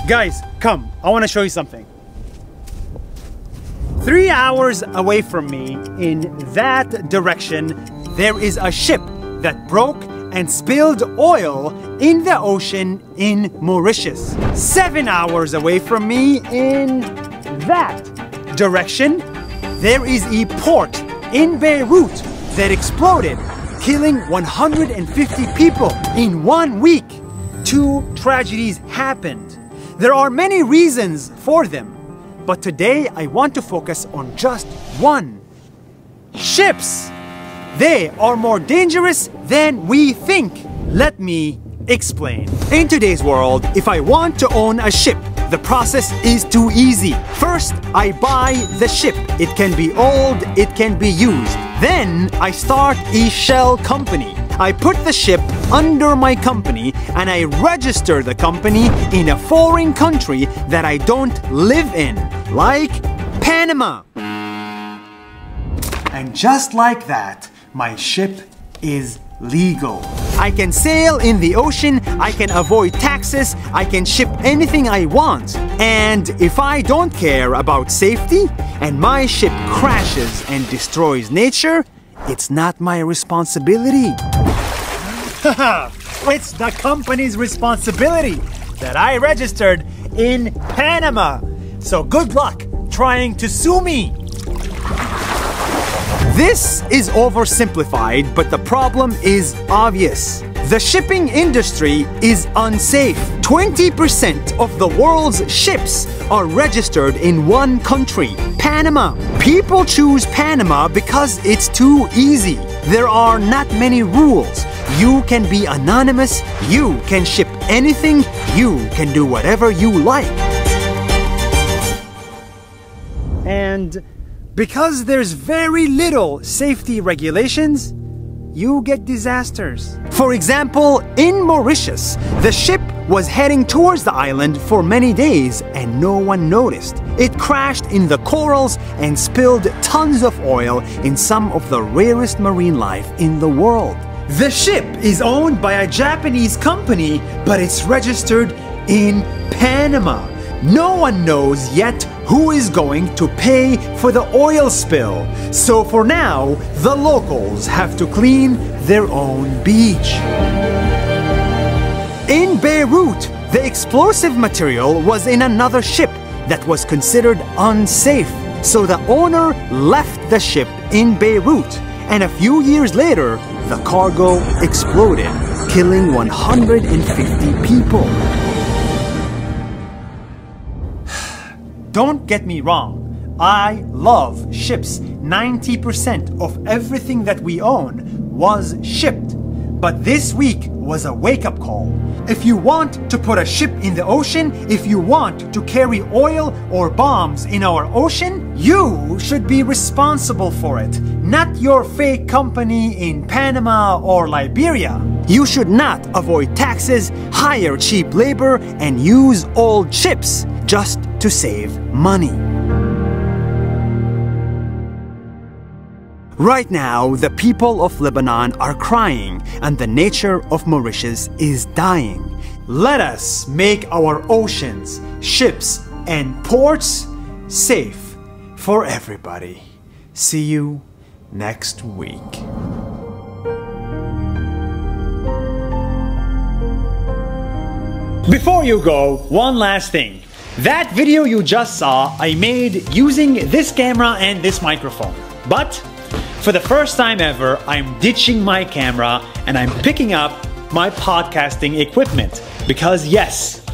Guys, come, I want to show you something. 3 hours away from me, in that direction, there is a ship that broke and spilled oil in the ocean in Mauritius. 7 hours away from me, in that direction, there is a port in Beirut that exploded, killing 150 people in 1 week. 2 tragedies happened. There are many reasons for them, but today I want to focus on just one. Ships! They are more dangerous than we think. Let me explain. In today's world, if I want to own a ship, the process is too easy. First, I buy the ship. It can be old, it can be used. Then, I start a shell company. I put the ship under my company and I register the company in a foreign country that I don't live in, like Panama. And just like that, my ship is legal. I can sail in the ocean, I can avoid taxes, I can ship anything I want. And if I don't care about safety and my ship crashes and destroys nature, it's not my responsibility. It's the company's responsibility that I registered in Panama. So good luck trying to sue me. This is oversimplified, but the problem is obvious. The shipping industry is unsafe. 20% of the world's ships are registered in one country, Panama. People choose Panama because it's too easy. There are not many rules. You can be anonymous, you can ship anything, you can do whatever you like. And because there's very little safety regulations, you get disasters. For example, in Mauritius, the ship was heading towards the island for many days and no one noticed. It crashed in the corals and spilled tons of oil in some of the rarest marine life in the world. The ship is owned by a Japanese company, but it's registered in Panama. No one knows yet who is going to pay for the oil spill. So for now, the locals have to clean their own beach. In Beirut, the explosive material was in another ship that was considered unsafe. So the owner left the ship in Beirut, and a few years later, the cargo exploded, killing 150 people. Don't get me wrong, I love ships. 90% of everything that we own was shipped. But this week was a wake-up call. If you want to put a ship in the ocean, if you want to carry oil or bombs in our ocean, you should be responsible for it, not your fake company in Panama or Liberia. You should not avoid taxes, hire cheap labor, and use old ships just to save money. Right now, the people of Lebanon are crying and the nature of Mauritius is dying. Let us make our oceans, ships, and ports safe for everybody. See you next week. Before you go, one last thing. That video you just saw, I made using this camera and this microphone. But for the first time ever, I'm ditching my camera and I'm picking up my podcasting equipment. Because yes,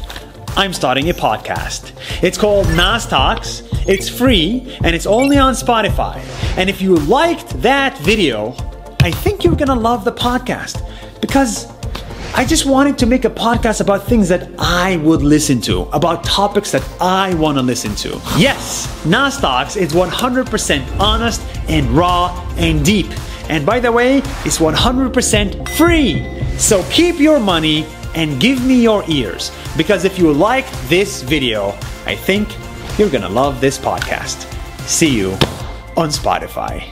I'm starting a podcast. It's called Nas Talks. It's free and it's only on Spotify. And if you liked that video, I think you're gonna love the podcast. Because I just wanted to make a podcast about things that I would listen to, about topics that I want to listen to. Yes, Nas Talks is 100% honest and raw and deep. And by the way, it's 100% free. So keep your money and give me your ears. Because if you liked this video, I think you're gonna love this podcast. See you on Spotify.